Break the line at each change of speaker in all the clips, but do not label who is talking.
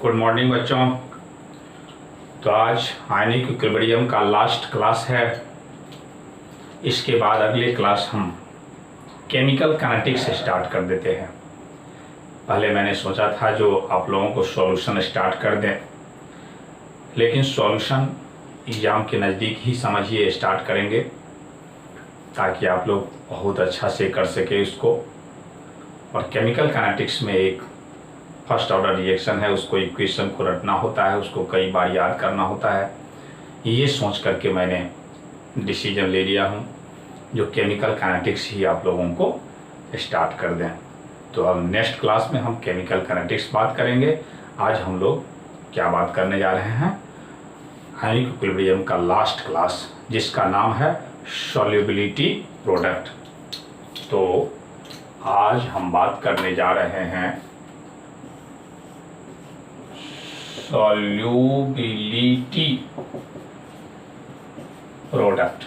Good morning बच्चों। तो आज आयनिक इक्विलिब्रियम का लास्ट क्लास है। इसके बाद अगले क्लास हम केमिकल काइनेटिक्स स्टार्ट कर देते हैं। पहले मैंने सोचा था जो आप लोगों को सॉल्यूशन स्टार्ट कर दें, लेकिन सॉल्यूशन एग्ज़ाम के नज़दीक ही समझिए स्टार्ट करेंगे ताकि आप लोग बहुत अच्छा से कर सके इसको। और केमिकल काइनेटिक्स में एक फर्स्ट ऑर्डर रिएक्शन है, उसको इक्वेशन को रटना होता है, उसको कई बार याद करना होता है। ये सोच करके मैंने डिसीजन ले लिया हूँ जो केमिकल काइनेटिक्स ही आप लोगों को स्टार्ट कर दें। तो अब नेक्स्ट क्लास में हम केमिकल काइनेटिक्स बात करेंगे। आज हम लोग क्या बात करने जा रहे हैं, आयनिक इक्विलिब्रियम का लास्ट क्लास जिसका नाम है सॉल्युबिलिटी प्रोडक्ट। तो आज हम बात करने जा रहे हैं सॉल्युबिलिटी प्रोडक्ट।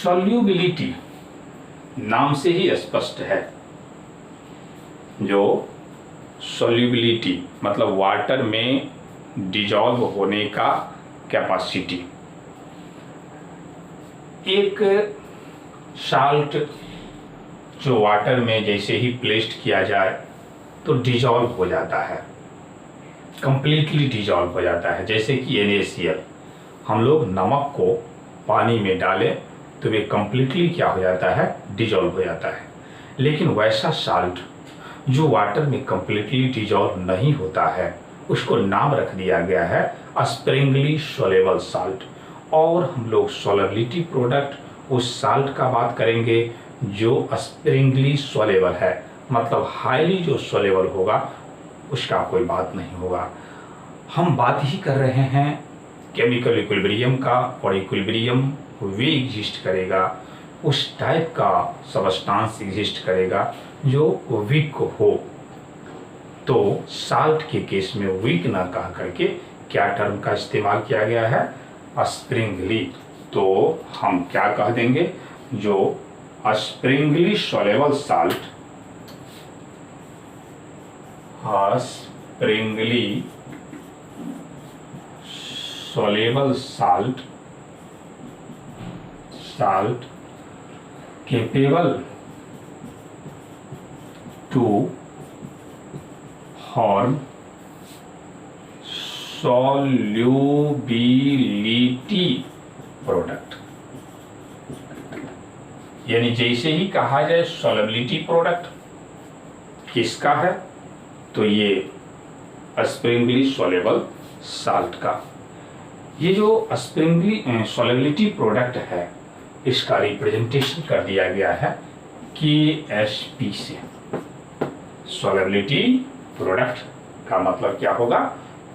सॉल्युबिलिटी नाम से ही स्पष्ट है। जो सॉल्युबिलिटी मतलब वाटर में डिजॉल्व होने का कैपेसिटी। एक साल्ट जो वाटर में जैसे ही प्लेस्ड किया जाए तो डिजॉल्व हो जाता है, कंप्लीटली डिजॉल्व हो जाता है। जैसे कि NaCl, हम लोग नमक को पानी में डालें तो वे कंप्लीटली क्या हो जाता है, डिजॉल्व हो जाता है। लेकिन वैसा साल्ट जो वाटर में कंप्लीटली डिजॉल्व नहीं होता है उसको नाम रख दिया गया है स्प्रिंगली सोलेबल साल्ट। और हम लोग सॉल्युबिलिटी प्रोडक्ट उस साल्ट का बात करेंगे जो स्प्रिंगली सोलेबल है, मतलब हाईली जो सोलेबल होगा उसका कोई बात नहीं होगा। हम बात ही कर रहे हैं केमिकल इक्विलिब्रियम का, और इक्विलिब्रियम वे एग्जिस्ट करेगा, उस टाइप का सबस्टांस एग्जिस्ट करेगा जो वीक हो। तो साल्ट के केस में वीक ना कह करके क्या टर्म का इस्तेमाल किया गया है, स्प्रिंगली। तो हम क्या कह देंगे, जो Sprüngli soluble salt, Sprüngli soluble salt capable to form solubility product। यानी जैसे ही कहा जाए solubility प्रोडक्ट किसका है, तो ये स्प्रिंगली सोलेबल साल्ट का। ये जो स्प्रिंगली सोलेबिलिटी प्रोडक्ट है इसका रिप्रेजेंटेशन कर दिया गया है KSP से। सॉल्युबिलिटी प्रोडक्ट का मतलब क्या होगा,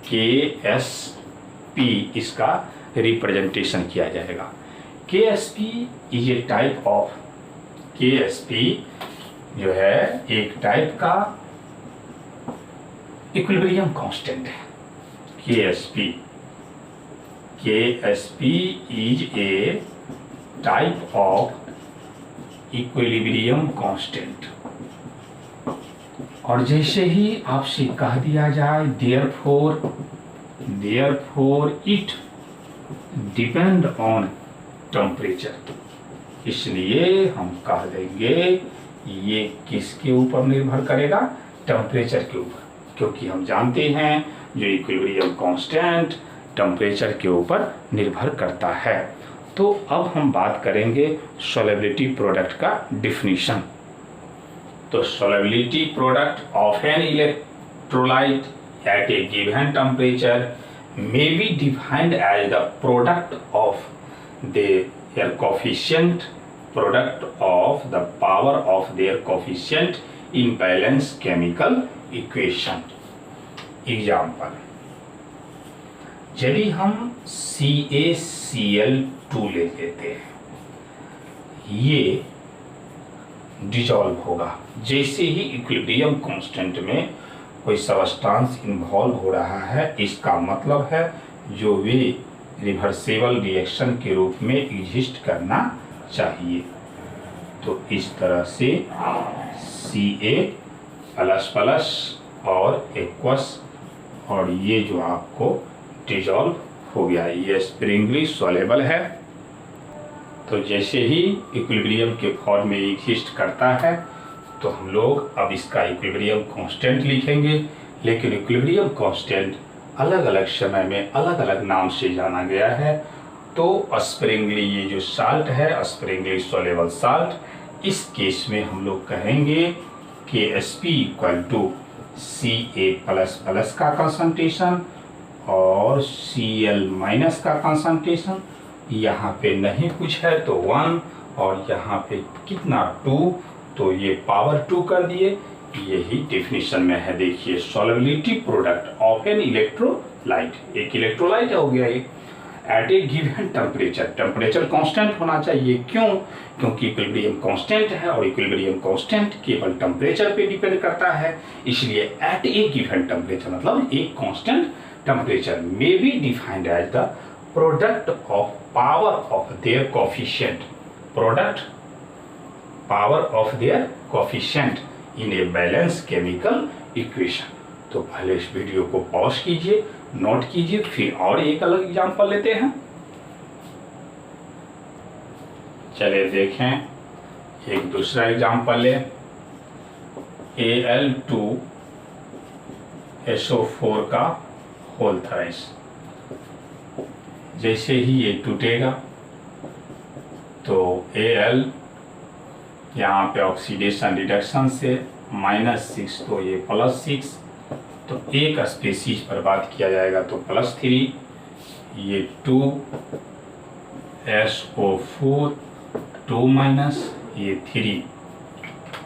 KSP इसका रिप्रेजेंटेशन किया जाएगा। KSP is a type of, KSP जो है एक टाइप का इक्विलिब्रियम कांस्टेंट है। KSP is a type of equilibrium constant. और जैसे ही आपसे कह दिया जाए therefore it depend on temperature, इसलिए हम कह देंगे ये किसके ऊपर निर्भर करेगा, टेम्परेचर के ऊपर। क्योंकि हम जानते हैं जो इक्विलिब्रियम कांस्टेंट टेम्परेचर के ऊपर निर्भर करता है। तो अब हम बात करेंगे सॉल्युबिलिटी प्रोडक्ट का डिफिनीशन। तो solubility product of an electrolyte at a given temperature may be defined as the product of their coefficient, product of the power of their coefficient in balance chemical equation. Example, यदि हम CaCl2 ले लेते हैं, ये dissolve होगा जैसे ही equilibrium constant में कोई सबस्टांस इन्वॉल्व हो रहा है। इसका मतलब है जो वे रिवर्सिबल रिएक्शन के रूप में एग्जिस्ट करना चाहिए। तो इस तरह से प्लस प्लस और एक्वस, और ये जो आपको डिजॉल्व हो गया, ये स्प्रिंगली सॉलेबल है। तो जैसे ही इक्विलिब्रियम के फॉर्म में एग्जिस्ट करता है तो हम लोग अब इसका इक्विलिब्रियम कांस्टेंट लिखेंगे, लेकिन इक्विलिब्रियम कांस्टेंट अलग अलग समय में अलग अलग नाम से जाना गया है। तो स्प्रिंगली ये जो साल्ट है, स्प्रिंगली सॉलेबल साल्ट, इस केस में हम लोग कहेंगे कि Sp इक्वल टू Ca++ का कंसंट्रेशन और Cl- का कंसंट्रेशन। यहाँ पे नहीं कुछ है तो 1, और यहाँ पे कितना 2, तो ये पावर 2 कर दिए। यही डेफिनेशन में है। देखिए, solubility product of an electrolyte, एक इलेक्ट्रोलाइट हो गया ये, at a given temperature, temperature constant होना चाहिए। क्यों? क्योंकि इक्विलिब्रियम कांस्टेंट है और इक्विलिब्रियम कांस्टेंट केवल टेम्परेचर पे डिपेंड करता है, इसलिए एट ए गिवन टेम्परेचर मतलब एक constant temperature may be defined as the product of power of their coefficient, product power of their coefficient in a balance chemical equation. तो पहले इस वीडियो को पॉज कीजिए, नोट कीजिए, फिर और एक अलग एग्जांपल लेते हैं। चलिए देखें, एक दूसरा एग्जांपल ले, Al2SO4 का होल थ्राइस। जैसे ही ये टूटेगा तो Al यहाँ पे ऑक्सीडेशन रिडक्शन से -6, तो ये +6, तो एक स्पेसीज पर बात किया जाएगा तो +3, ये 2SO4 2- ये 3।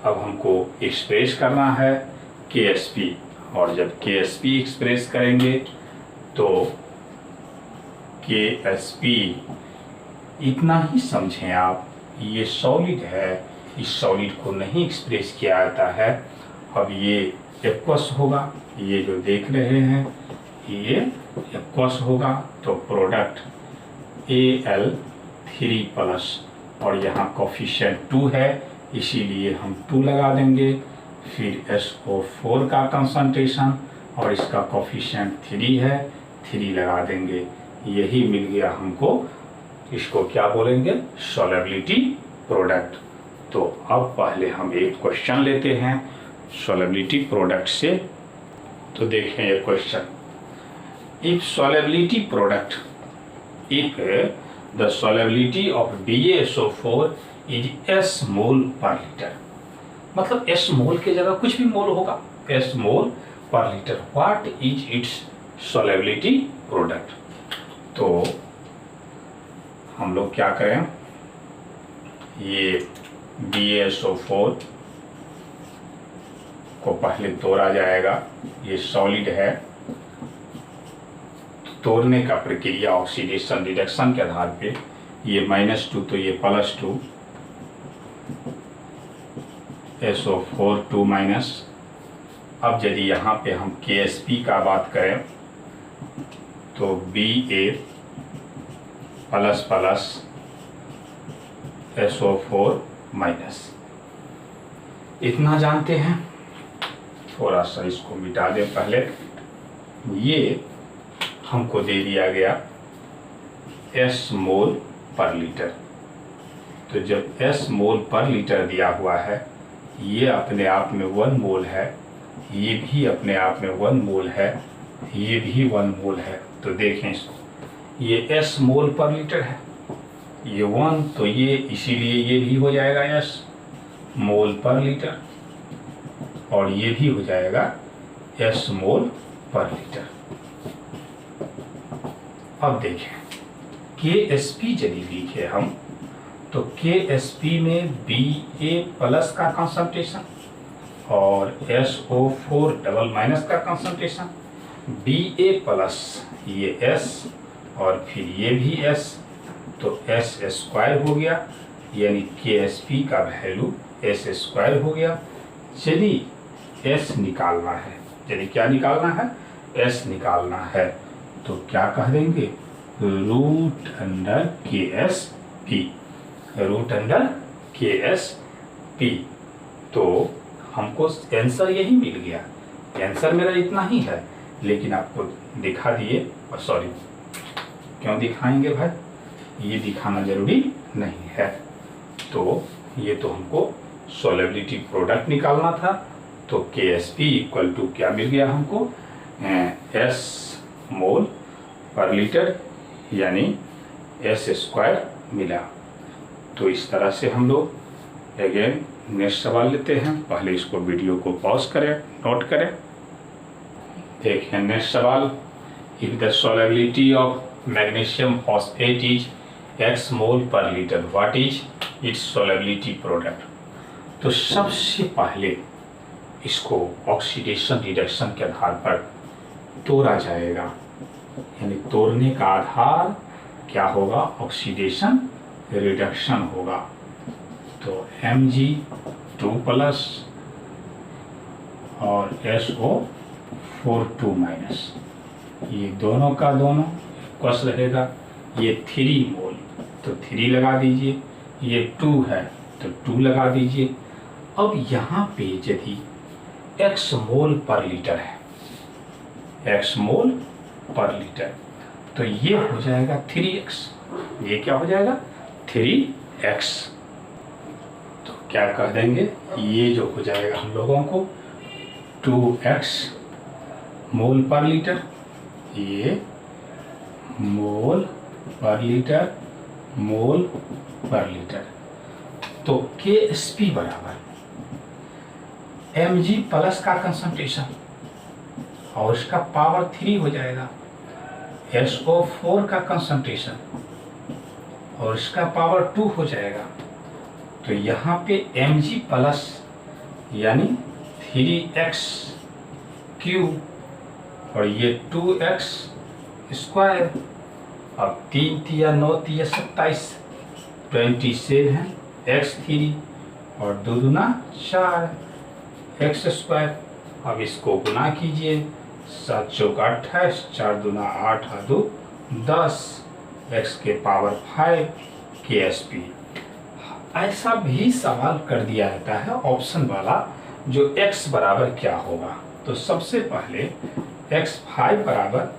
अब हमको एक्सप्रेस करना है KSP, और जब KSP एक्सप्रेस करेंगे तो KSP इतना ही समझें आप, ये सॉलिड है, इस सॉलिड को नहीं एक्सप्रेस किया जाता है। अब ये एक्वस होगा, ये जो देख रहे हैं ये एक्वस होगा, तो प्रोडक्ट Al3+, और यहाँ कोफिशिएंट 2 है इसीलिए हम 2 लगा देंगे। फिर SO4 का कंसंट्रेशन और इसका कोफिशिएंट 3 है, 3 लगा देंगे। यही मिल गया हमको, इसको क्या बोलेंगे? Solubility product. तो अब पहले हम एक क्वेश्चन लेते हैं सॉल्युबिलिटी प्रोडक्ट से। तो देखें ये question, if solubility product, if the solubility of BaSO4 is S मोल पर लीटर, मतलब S मोल के जगह कुछ भी मोल होगा, S मोल पर litre, what is it's solubility product. तो हम लोग क्या करें, ये BaSO4 को पहले तोड़ा जाएगा, ये सॉलिड है, तोड़ने का प्रक्रिया ऑक्सीडेशन रिडक्शन के आधार पे, ये -2 तो ये +2, SO4 2-। अब यदि यहाँ पे हम KSP का बात करें तो Ba++ SO4-। इतना जानते हैं। थोड़ा सा इसको मिटा दें पहले। ये हमको दे दिया गया S मोल पर लीटर, तो जब S मोल पर लीटर दिया हुआ है, ये अपने आप में 1 मोल है, ये भी अपने आप में 1 मोल है, ये भी 1 मोल है। तो देखें इसको, ये S मोल पर लीटर है, ये 1, तो ये इसीलिए ये भी हो जाएगा S मोल पर लीटर, और ये भी हो जाएगा S मोल पर लीटर। अब देखें, KSP यदि लिखे हम तो KSP में Ba+ का कंसंट्रेशन और SO4 का कंसंट्रेशन, Ba+ ये S और फिर ये भी S, तो S² हो गया, यानी KSP का वैल्यू S² हो गया। यदि S निकालना है, यदि क्या निकालना है? S निकालना है, तो क्या कह देंगे? √KSP, √KSP। तो हमको आंसर यही मिल गया, आंसर मेरा इतना ही है, लेकिन आपको दिखा दिए। और सॉरी, क्यों दिखाएंगे भाई, ये दिखाना जरूरी नहीं है। तो ये तो हमको सॉल्युबिलिटी प्रोडक्ट निकालना था। तो KSP इक्वल टू क्या मिल गया हमको, S मोल पर लीटर यानी S स्क्वायर मिला। तो इस तरह से हम लोग अगेन नेक्स्ट सवाल लेते हैं। पहले इसको वीडियो को पॉज करें, नोट करें। देखें नेक्स्ट सवाल, if the solubility of magnesium phosphate is X मोल पर litre, what is it's solubility product. तो सबसे पहले इसको ऑक्सीडेशन रिडक्शन के आधार पर तोड़ा जाएगा, यानी तोड़ने का आधार क्या होगा, ऑक्सीडेशन रिडक्शन होगा। तो Mg2+ और SO4 ये दोनों का दोनों कस रहेगा। ये 3 मोल तो 3 लगा दीजिए, ये 2 है तो 2 लगा दीजिए। अब यहाँ पे यदि X मोल पर लीटर है, X मोल पर लीटर, तो ये हो जाएगा 3x। ये क्या हो जाएगा 3x। तो क्या कह देंगे, ये जो हो जाएगा हम लोगों को 2x मोल पर लीटर, ये मोल पर लीटर, मोल पर लीटर। तो KSP बराबर Mg प्लस का कंसंट्रेशन और इसका पावर 3 हो जाएगा, SO4 का कंसंट्रेशन और इसका पावर 2 हो जाएगा। तो यहाँ पे Mg प्लस यानी 3x क्यूब और ये 2x स्क्वायर। अब 3 तिया 9 तिया 27, 27x3 और 2 दूना 4 x स्क्वायर। अब इसको गुना कीजिए, 7 चौक 28, 4 दूना 8 और 2 10, x के पावर 5 KSP। ऐसा भी सवाल कर दिया जाता है ऑप्शन वाला, जो x बराबर क्या होगा। तो सबसे पहले x5 बराबर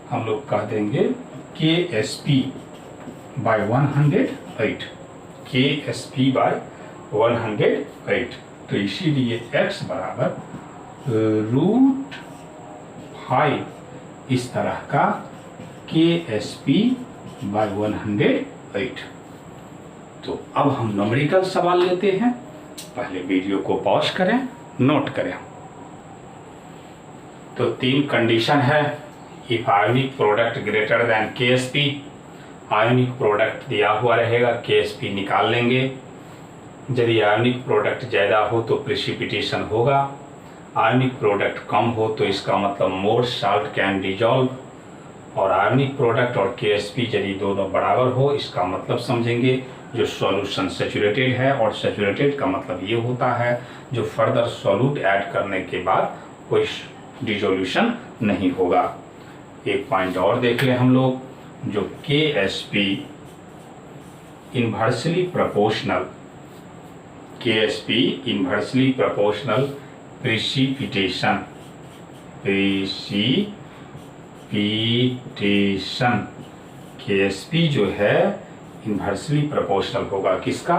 हम लोग कह देंगे KSP बाय 108, KSP बाय 108। तो इसीलिए x बराबर √5 इस तरह का KSP बाय 108। तो अब हम न्यूमेरिकल सवाल लेते हैं। पहले वीडियो को पॉज करें, नोट करें। तो 3 कंडीशन है। If ionic product greater than KSP, ionic product दिया हुआ रहेगा, KSP निकाल लेंगे। यदि आयोनिक प्रोडक्ट ज़्यादा हो तो प्रेसिपिटेशन होगा, आयोनिक प्रोडक्ट कम हो तो इसका मतलब मोर साल्ट कैन डिजॉल्व। और आयोनिक प्रोडक्ट और KSP यदि दोनों बराबर हो, इसका मतलब समझेंगे जो सॉल्यूशन सैचुरेटेड है, और सैचुरेटेड का मतलब ये होता है जो फर्दर सॉल्यूट ऐड करने के बाद कोई डिसोल्यूशन नहीं होगा। एक पॉइंट और देख लें हम लोग, जो KSP inversely proportional, KSP inversely proportional precipitation, precipitation KSP जो है इन्वर्सली प्रोपोर्शनल होगा किसका,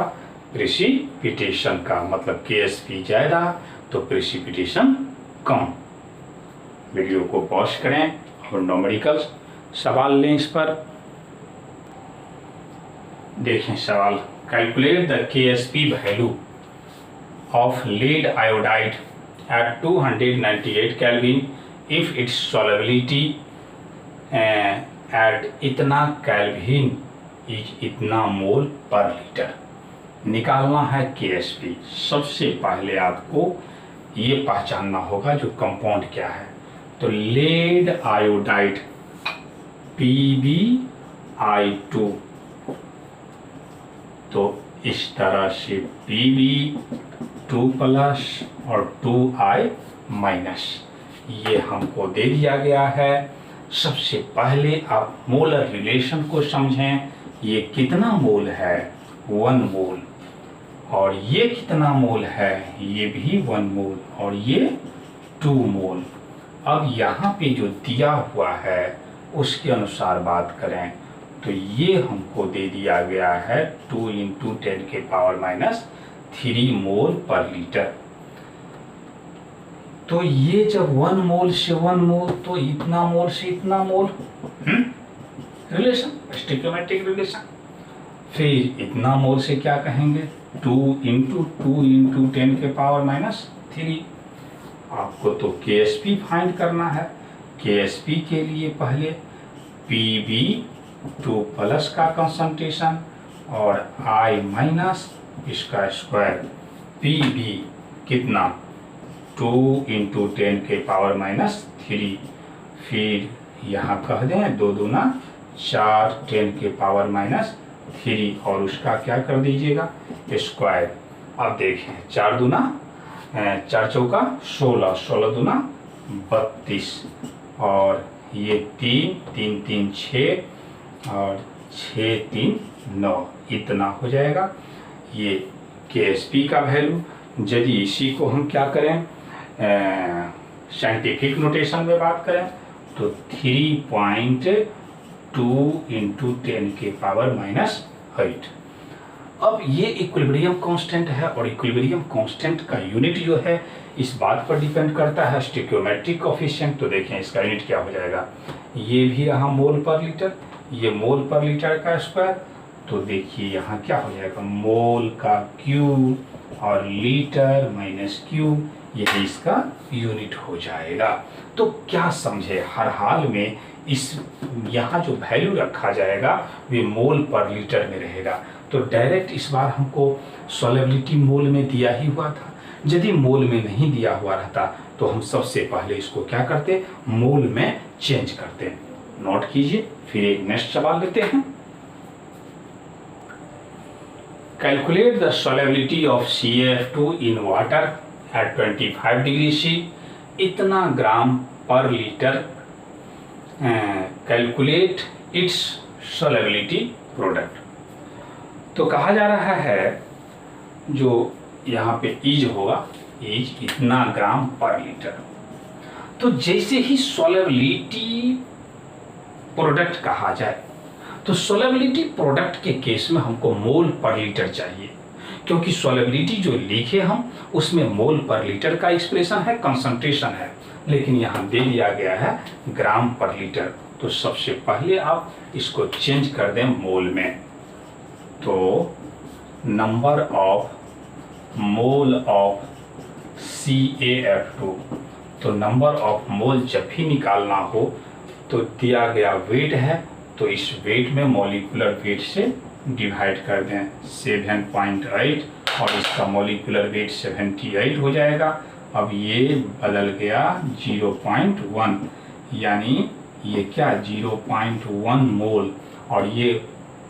प्रेसिपिटेशन का। मतलब KSP ज़्यादा तो प्रेसिपिटेशन कम। वीडियो को पॉज करें और न्यूमेरिकल सवाल लें इस पर। देखें सवाल, calculate the KSP value of lead iodide at 298 Kelvin if its solubility at इतना केल्विन इज इतना मोल पर लीटर। निकालना है KSP। सबसे पहले आपको ये पहचानना होगा जो कंपाउंड क्या है। तो lead iodide PbI2, तो इस तरह से Pb2+ और 2I- ये हमको दे दिया गया है। सबसे पहले आप मोलर रिलेशन को समझें। ये कितना मोल है, 1 मोल, और ये कितना मोल है, ये भी 1 मोल और ये 2 मोल। अब यहाँ पे जो दिया हुआ है उसके अनुसार बात करें तो ये हमको दे दिया गया है 2 × 10⁻³ मोल पर लीटर। तो ये जब 1 मोल से 1 मोल तो इतना मोल से इतना मोल, रिलेशन, स्टोइकियोमेट्रिक रिलेशन। फिर इतना मोल से क्या कहेंगे, 2 × 10⁻³ आपको तो KSP फाइंड करना है। KSP के लिए पहले Pb2+ का कंसंट्रेशन और I- इसका स्क्वायर, Pb कितना 2 × 10⁻³। फिर यहाँ कह दें 2 दूना 4 10⁻³ और उसका क्या कर दीजिएगा स्क्वायर। अब देखें 4 दूना 4 चौका 16, 16 दूना 32 और ये 3 3 3 6 और 6 3 9, इतना हो जाएगा ये KSP का वैल्यू। यदि इसी को हम क्या करें साइंटिफिक नोटेशन में बात करें तो 3.2 × 10⁻⁸। अब ये इक्विलिब्रियम कांस्टेंट है और इक्विलिब्रियम कांस्टेंट का यूनिट जो है इस बात पर डिपेंड करता है स्टोइकियोमेट्रिक कोएफिशिएंट। तो देखें इसका यूनिट क्या हो जाएगा, ये भी रहा मोल पर लीटर, ये मोल पर लीटर का स्क्वायर। तो देखिए यहाँ क्या हो जाएगा, मोल का क्यू और लीटर माइनस क्यू, यही इसका यूनिट हो जाएगा। तो क्या समझे, हर हाल में इस यहाँ जो वैल्यू रखा जाएगा वे मोल पर लीटर में रहेगा। तो डायरेक्ट इस बार हमको सॉल्युबिलिटी मोल में दिया ही हुआ था। यदि मोल में नहीं दिया हुआ रहता तो हम सबसे पहले इसको क्या करते, मोल में चेंज करते। नोट कीजिए, फिर एक नेक्स्ट सवाल लेते हैं। Calculate the solubility of CaF2 in water at 25 degree C, इतना ग्राम पर litre. Calculate its solubility product. तो कहा जा रहा है जो यहाँ पे इज होगा, इज इतना ग्राम पर लीटर। तो जैसे ही सॉल्युबिलिटी प्रोडक्ट कहा जाए तो सॉल्युबिलिटी प्रोडक्ट के केस में हमको मोल पर लीटर चाहिए, क्योंकि सॉल्युबिलिटी जो लिखे हम उसमें मोल पर लीटर का एक्सप्रेशन है, कंसंट्रेशन है, लेकिन यहाँ दे दिया गया है ग्राम पर लीटर। तो सबसे पहले आप इसको चेंज कर दें मोल में। तो number of mole of CaF2, तो नंबर ऑफ मोल जब भी निकालना हो तो दिया गया वेट है तो इस वेट में मॉलिक्यूलर वेट से डिवाइड कर दें 7.8 और इसका मॉलिक्यूलर वेट 78 हो जाएगा। अब ये बदल गया 0.1, यानी ये क्या 0.1 मोल और ये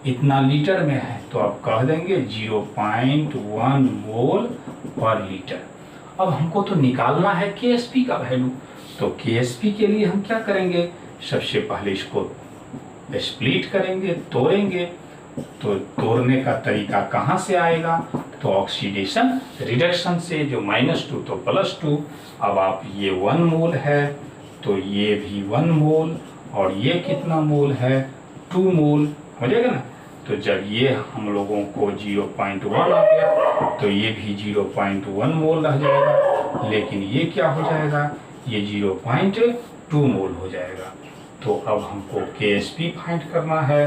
इतना लीटर में है तो आप कह देंगे 0.1 मोल पर लीटर। अब हमको तो निकालना है KSP का वैल्यू, तो KSP के लिए हम क्या करेंगे, सबसे पहले इसको स्प्लिट करेंगे, तोड़ेंगे। तो तोड़ने का तरीका कहाँ से आएगा, तो ऑक्सीडेशन रिडक्शन से, जो -2 तो +2। अब आप ये 1 मोल है तो ये भी 1 मोल और ये कितना मोल है 2 मोल हो जाएगा ना। तो जब ये हम लोगों को 0.1 आ गया तो ये भी 0.1 मोल रह जाएगा, लेकिन ये क्या हो जाएगा, ये 0.2 मोल हो जाएगा। तो अब हमको KSP फाइंड करना है,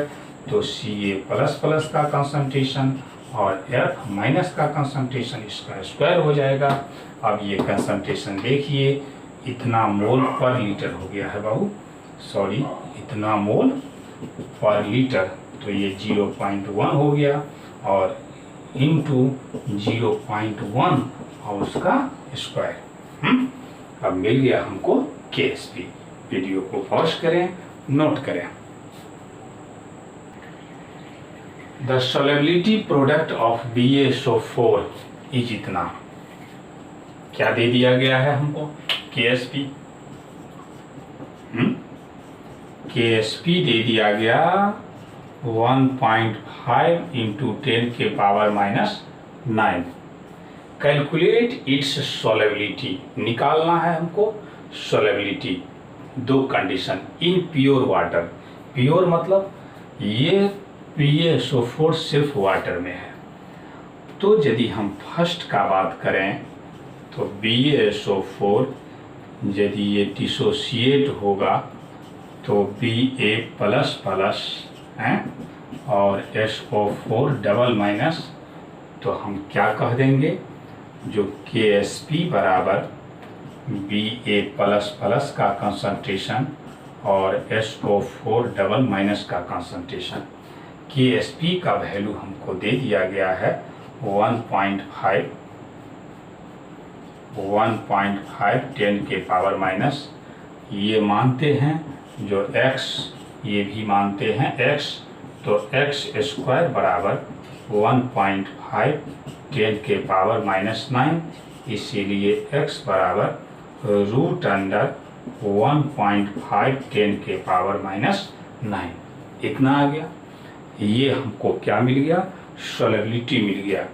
तो Ca++ का कंसंट्रेशन और F- का कंसंट्रेशन, इसका स्क्वायर हो जाएगा। अब ये कंसंट्रेशन देखिए, इतना मोल पर लीटर हो गया है बाबू, सॉरी इतना मोल पर लीटर, तो ये 0.1 हो गया और इंटू 0.1 और उसका स्क्वायर। अब मिल गया हमको KSP। वीडियो को पॉज करें, नोट करें। The solubility product of BaSO4 is इतना, क्या दे दिया गया है हमको KSP। KSP दे दिया गया 1.5 × 10⁻³ 9। कैलकुलेट इट्स सॉल्युबिलिटी, निकालना है हमको सॉल्युबिलिटी। दो condition in pure water, pure मतलब ये PaSO4 सिर्फ वाटर में है। तो यदि हम फर्स्ट का बात करें तो BaSO4 यदि ये डिसोसिएट होगा तो Ba++ हैं और SO4 डबल माइनस, तो हम क्या कह देंगे, जो KSP बराबर Ba++ का कंसंट्रेशन और SO4 डबल माइनस का कंसंट्रेशन, KSP का वैल्यू हमको दे दिया गया है 1.5 10 के पावर माइनस, ये मानते हैं जो x, ये भी मानते हैं x, तो x² बराबर 1.5 10 के पावर -9, इसीलिए x बराबर √1.5 10 के पावर -9। इतना आ गया। ये हमको क्या मिल गया, सॉल्युबिलिटी मिल गया।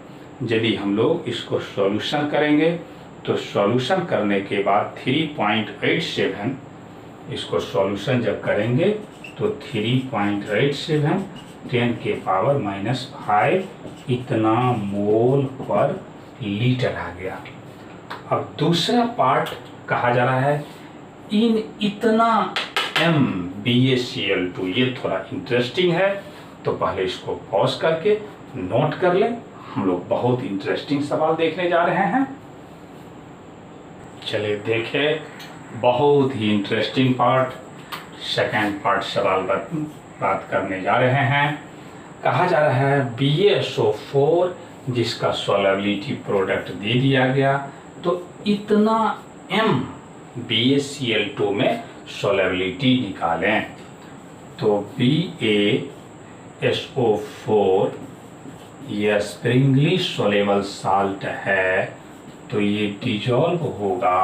यदि हम लोग इसको सॉल्यूशन करेंगे तो सॉल्यूशन करने के बाद 3.87, इसको सॉल्यूशन जब करेंगे तो 3.87 10 के पावर -5 इतना मोल पर लीटर आ गया। अब दूसरा पार्ट कहा जा रहा है इन इतना BaCl2, ये थोड़ा इंटरेस्टिंग है, तो पहले इसको पॉज करके नोट कर लें। हम लोग बहुत इंटरेस्टिंग सवाल देखने जा रहे हैं। चलिए देखें, बहुत ही इंटरेस्टिंग पार्ट, सेकेंड पार्ट सवाल बात करने जा रहे हैं। कहा जा रहा है BaSO4 जिसका सॉल्युबिलिटी प्रोडक्ट दे दिया गया, तो इतना BaCl2 में सॉल्युबिलिटी निकालें। तो BaSO4 ये स्प्रिंगली सोलेबल साल्ट है, तो ये डिजॉल्व होगा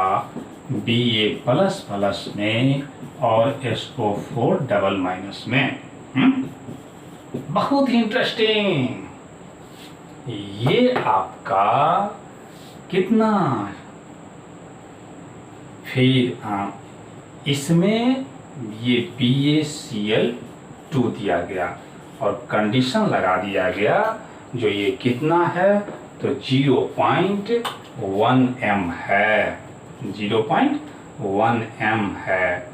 Ba++ में और SO4 डबल माइनस में। बहुत ही इंटरेस्टिंग। ये आपका कितना, फिर इसमें ये BaCl2 दिया गया और कंडीशन लगा दिया गया, जो ये कितना है, तो 0.1 m है, 0.1 m है।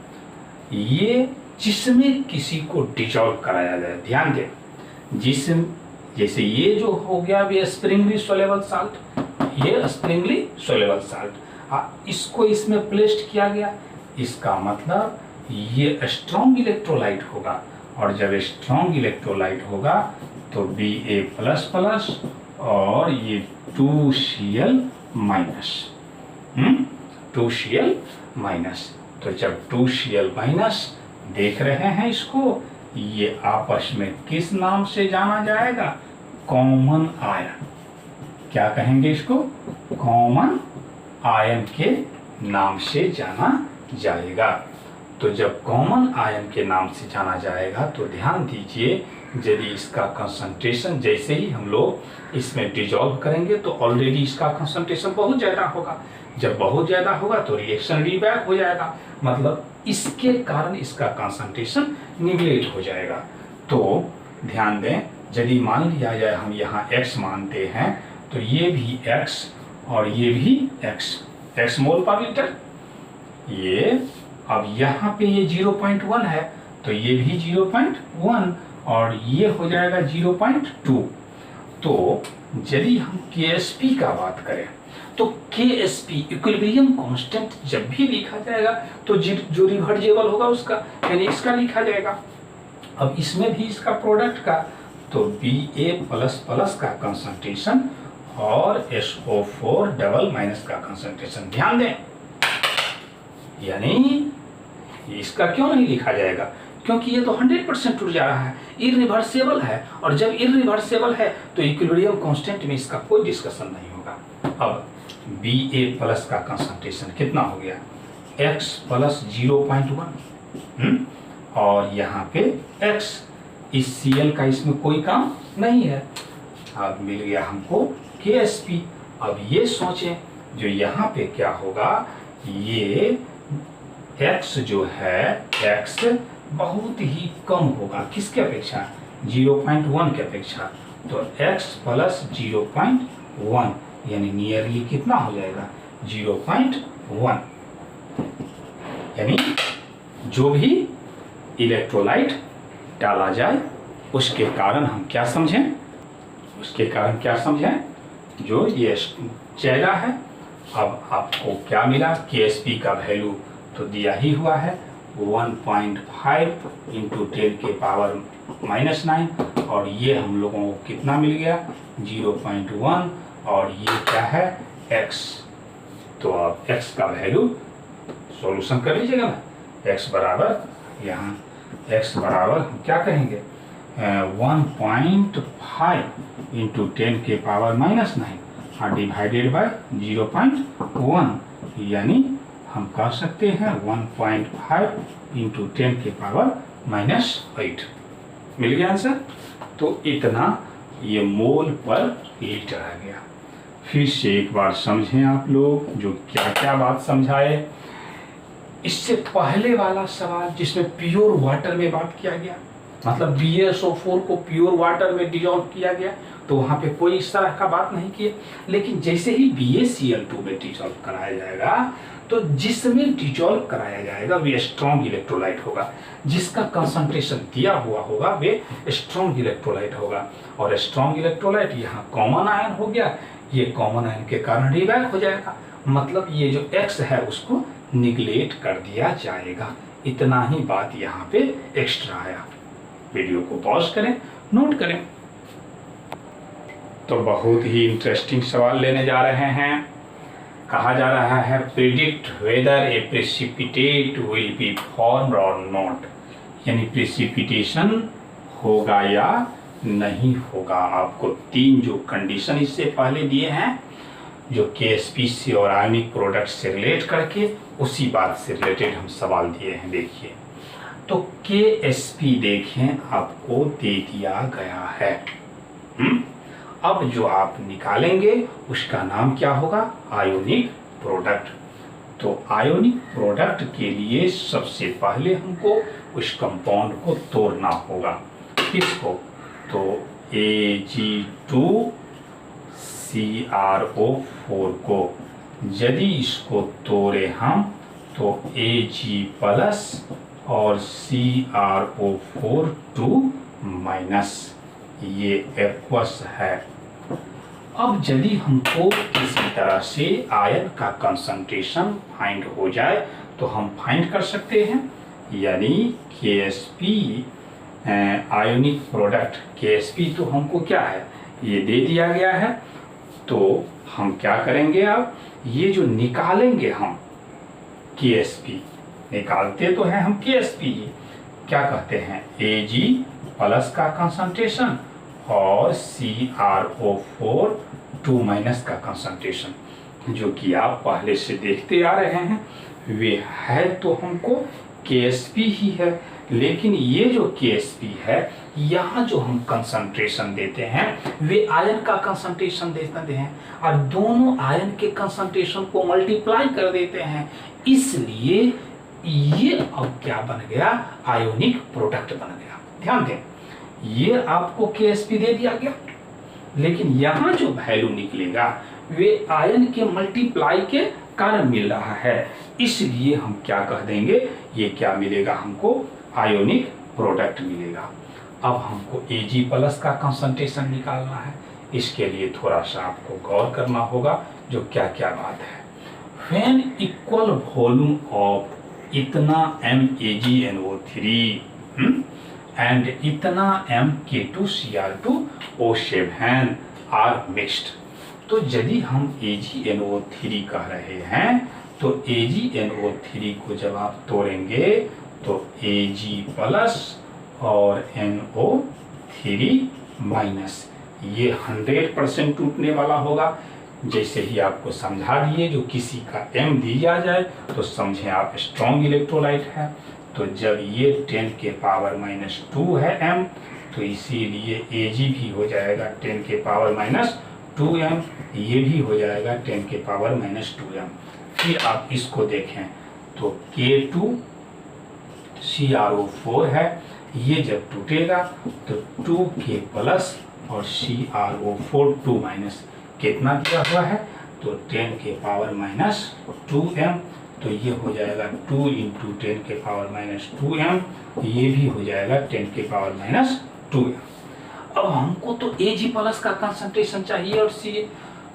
ये जिसमें किसी को डिजॉल्व कराया जाए, ध्यान दें, जिसम जैसे ये जो हो गया ये स्प्रिंगली सोलेबल साल्ट, ये स्प्रिंगली सोलेबल साल्ट, इसको इसमें प्लेस्ड किया गया, इसका मतलब ये स्ट्रॉन्ग इलेक्ट्रोलाइट होगा, और जब स्ट्रॉन्ग इलेक्ट्रोलाइट होगा तो Ba++ और ये 2Cl-, 2Cl-, तो जब 2Cl- देख रहे हैं इसको, ये आपस में किस नाम से जाना जाएगा, कॉमन आयन। क्या कहेंगे इसको, कॉमन आयन के नाम से जाना जाएगा। तो जब कॉमन आयन के नाम से जाना जाएगा तो ध्यान दीजिए, यदि इसका कंसंट्रेशन जैसे ही हम लोग इसमें डिजॉल्व करेंगे तो ऑलरेडी इसका कंसंट्रेशन बहुत ज़्यादा होगा, जब बहुत ज़्यादा होगा तो रिएक्शन रीबैक हो जाएगा, मतलब इसके कारण इसका कंसंट्रेशन निगलेक्ट हो जाएगा। तो ध्यान दें, यदि मान लिया जाए हम यहाँ x मानते हैं, तो ये भी x और ये भी x मोल पर लीटर, ये अब यहाँ पे ये 0.1 है तो ये भी 0.1 और ये हो जाएगा 0.2। तो यदि हम KSP का बात करें तो KSP इक्विलिब्रियम कांस्टेंट जब भी लिखा जाएगा तो जो रिवर्जेबल होगा उसका यानी इसका लिखा जाएगा। अब इसमें भी इसका प्रोडक्ट का, तो Ba++ का कंसंट्रेशन और SO4 डबल माइनस का कंसंट्रेशन, ध्यान दें, यानी इसका क्यों नहीं लिखा जाएगा, क्योंकि ये तो 100% टूट जा रहा है, इरिवर्सेबल है, और जब इरिवर्सेबल है तो इक्विलिब्रियम कांस्टेंट में इसका कोई डिस्कशन नहीं होगा। अब Ba+ का कंसंट्रेशन कितना हो गया, x + 0.1 और यहाँ पे x, इस Cl का इसमें कोई काम नहीं है। अब मिल गया हमको Ksp। अब ये सोचें जो यहाँ पे क्या होगा, ये x जो है x बहुत ही कम होगा, किसके अपेक्षा, 0.1 के अपेक्षा। तो x प्लस 0.1 यानी नियरली कितना हो जाएगा, 0.1। यानी जो भी इलेक्ट्रोलाइट डाला जाए उसके कारण हम क्या समझें, जो ये चेहरा है। अब आपको क्या मिला, Ksp का वैल्यू तो दिया ही हुआ है 1.5 इंटू 10 के पावर -9, और ये हम लोगों को कितना मिल गया, 0.1, और ये क्या है, x। तो अब x का वैल्यू सॉल्यूशन कर लीजिएगा ना, x बराबर, यहाँ x बराबर हम क्या कहेंगे, 1.5 इंटू 10 के पावर -9 और डिवाइडेड बाय 0.1, यानी हम कह सकते हैं 1.5 इंटू 10 के पावर -8। मिल गया आंसर। तो इतना ये मोल पर लीटर आ गया। फिर से एक बार समझें आप लोग जो क्या क्या बात समझाए। इससे पहले वाला सवाल जिसमें प्योर वाटर में बात किया गया, मतलब BaSO4 को प्योर वाटर में डिजॉल्व किया गया, तो वहां पे कोई इस तरह का बात नहीं किया। लेकिन जैसे ही BaCl2 में डिजॉल्व कराया जाएगा, तो जिसमें डिजॉल्व कराया जाएगा वे स्ट्रॉन्ग इलेक्ट्रोलाइट होगा, जिसका कंसंट्रेशन दिया हुआ होगा वे स्ट्रॉन्ग इलेक्ट्रोलाइट होगा। और स्ट्रॉन्ग इलेक्ट्रोलाइट यहाँ कॉमन आयन हो गया, ये कॉमन आयन के कारण रिवैल्व हो जाएगा, मतलब ये जो X है उसको निगलेक्ट कर दिया जाएगा। इतना ही बात यहाँ पे एक्स्ट्रा आया। वीडियो को पॉज करें, नोट करें। तो बहुत ही इंटरेस्टिंग सवाल लेने जा रहे हैं। कहा जा रहा है predict whether a precipitate will be formed और नॉट, यानी प्रेसिपिटेशन होगा या नहीं होगा। आपको 3 जो कंडीशन इससे पहले दिए हैं, जो Ksp से और आयनिक प्रोडक्ट से रिलेट करके उसी बात से रिलेटेड हम सवाल दिए हैं। देखिए तो Ksp देखें आपको दे दिया गया है। अब जो आप निकालेंगे उसका नाम क्या होगा, आयोनिक प्रोडक्ट। तो आयोनिक प्रोडक्ट के लिए सबसे पहले हमको उस कंपाउंड को तोड़ना होगा। किसको, तो Ag2CrO4 को। यदि इसको तोड़े हम तो Ag प्लस और CrO4 2 माइनस, ये एक्वस है। अब यदि हमको किसी तरह से आयन का कंसंट्रेशन फाइंड हो जाए तो हम फाइंड कर सकते हैं, यानी Ksp आयोनिक प्रोडक्ट Ksp तो हमको क्या है, ये दे दिया गया है। तो हम क्या करेंगे, अब ये जो निकालेंगे हम Ksp, निकालते तो हैं हम Ksp ही, क्या कहते हैं, Ag प्लस का कंसंट्रेशन और CrO4 2 माइनस का कंसंट्रेशन, जो कि आप पहले से देखते आ रहे हैं। वे है तो हमको Ksp ही है, लेकिन ये जो Ksp है, यहाँ जो हम कंसंट्रेशन देते हैं वे आयन का कंसंट्रेशन देते हैं, और दोनों आयन के कंसंट्रेशन को मल्टीप्लाई कर देते हैं। इसलिए ये अब क्या बन गया, आयोनिक प्रोडक्ट बन गया। ध्यान दें, ये आपको Ksp दे दिया गया, लेकिन यहाँ जो वैल्यू निकलेगा वे आयन के मल्टीप्लाई के कारण मिल रहा है। इसलिए हम क्या कह देंगे, ये क्या मिलेगा हमको, आयोनिक प्रोडक्ट मिलेगा। अब हमको Ag प्लस का कंसंट्रेशन निकालना है। इसके लिए थोड़ा सा आपको गौर करना होगा, जो क्या क्या बात है। व्हेन इक्वल वॉल्यूम ऑफ इतना MAgNO3 एंड इतना MK2Cr2O7 आर मिक्स्ड। तो यदि हम AgNO3 कह रहे हैं, तो AgNO3 को जब आप तोड़ेंगे तो Ag प्लस और NO3 माइनस, ये 100% टूटने वाला होगा। जैसे ही आपको समझा दिए, जो किसी का M दिया जाए तो समझें आप स्ट्रॉन्ग इलेक्ट्रोलाइट है। तो जब ये 10 के पावर -2 है M, तो इसीलिए Ag भी हो जाएगा 10 के पावर 2m, ये भी हो जाएगा 10 के पावर माइनस 2m। फिर आप इसको देखें तो K2CrO4 है, ये जब टूटेगा तो 2K प्लस और CrO4 2 माइनस कितना दिया हुआ है तो 10 के पावर माइनस 2m, तो ये हो जाएगा 2 इंटू 10 के पावर माइनस 2m, ये भी हो जाएगा 10 के पावर माइनस 2m। अब हमको तो Ag प्लस का कंसंट्रेशन चाहिए और Ca,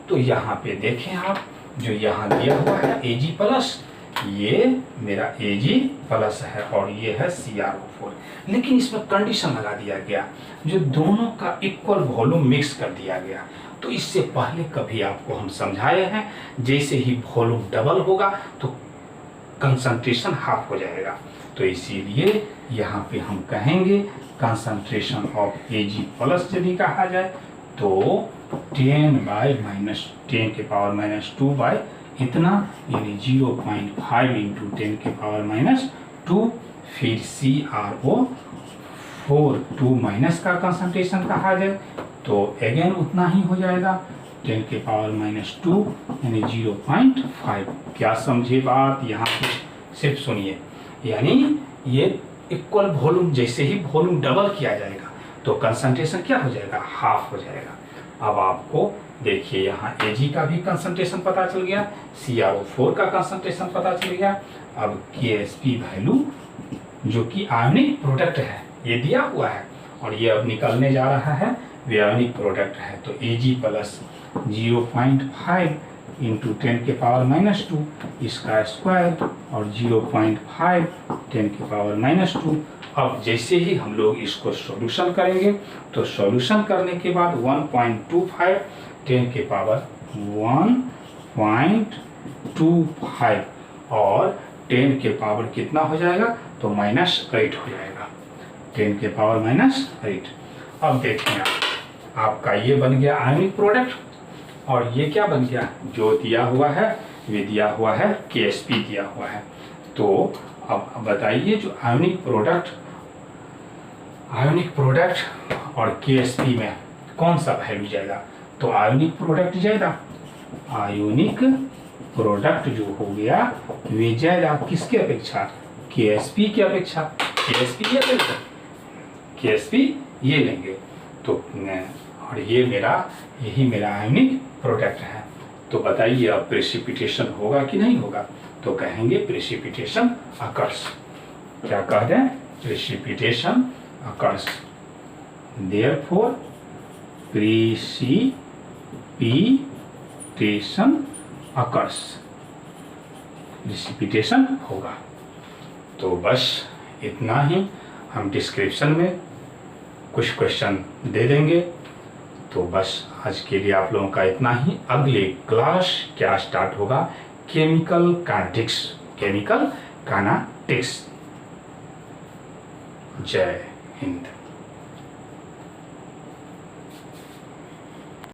तो यहाँ पे देखें आप जो यहाँ दिया हुआ है Ag प्लस, ये मेरा Ag प्लस है और ये है CrO4, लेकिन इसमें कंडीशन लगा दिया गया जो दोनों का इक्वल वॉल्यूम मिक्स कर दिया गया। तो इससे पहले कभी आपको हम समझाए हैं, जैसे ही वॉल्यूम डबल होगा तो कंसंट्रेशन हाफ हो जाएगा, तो इसीलिए यहाँ पे हम कहेंगे कंसंट्रेशन ऑफ Ag प्लस यदि कहा जाए तो 10 बाय माइनस 10 के पावर माइनस 2 बाय इतना, यानी 0.5 इंटू 10 के पावर माइनस 2, फिर CrO4 2 माइनस का कंसंट्रेशन कहा जाए तो अगेन उतना ही हो जाएगा 10 के पावर माइनस 2 यानी 0.5। क्या समझे बात, यहाँ पे सिर्फ सुनिए, यानी ये इक्वल वॉल्यूम, जैसे ही वॉल्यूम डबल किया जाएगा तो कंसंट्रेशन क्या हो जाएगा, हाफ हो जाएगा। अब आपको देखिए यहाँ Ag का भी कंसंट्रेशन पता चल गया, CrO4 का कंसंट्रेशन पता चल गया। अब Ksp वैल्यू जो कि आयनिक प्रोडक्ट है ये दिया हुआ है और ये अब निकलने जा रहा है, वे आयनिक प्रोडक्ट है, तो Ag प्लस 0.5 इंटू 10 के पावर माइनस 2 इसका स्क्वायर और 0.5 10 के पावर माइनस 2। अब जैसे ही हम लोग इसको सॉल्यूशन करेंगे तो सॉल्यूशन करने के बाद 1.25 10 के पावर 1.25 और 10 के पावर कितना हो जाएगा तो -8 हो जाएगा, 10 के पावर -8। अब देखिए आपका ये बन गया आयनिक प्रोडक्ट और ये क्या बन गया, जो दिया हुआ है वे दिया हुआ है Ksp दिया हुआ है। तो अब बताइए जो आयनिक प्रोडक्ट और Ksp में कौन सा वैल्यू जाएगा, तो आयनिक प्रोडक्ट जाएगा, आयनिक प्रोडक्ट जो हो गया वे जाएगा किसके अपेक्षा, Ksp की अपेक्षा, Ksp ये लेंगे, Ksp ये लेंगे, तो और ये यही मेरा आयनिक प्रोडक्ट है। तो बताइए अब प्रेसिपिटेशन होगा कि नहीं होगा, तो कहेंगे प्रेसिपिटेशन अकर्स। क्या कह रहे हैं, precipitation occurs, therefore precipitation occurs, precipitation होगा। तो बस इतना ही, हम डिस्क्रिप्शन में कुछ क्वेश्चन दे देंगे। तो बस आज के लिए आप लोगों का इतना ही। अगले क्लास क्या स्टार्ट होगा, केमिकल काइनेटिक्स। जय हिंद।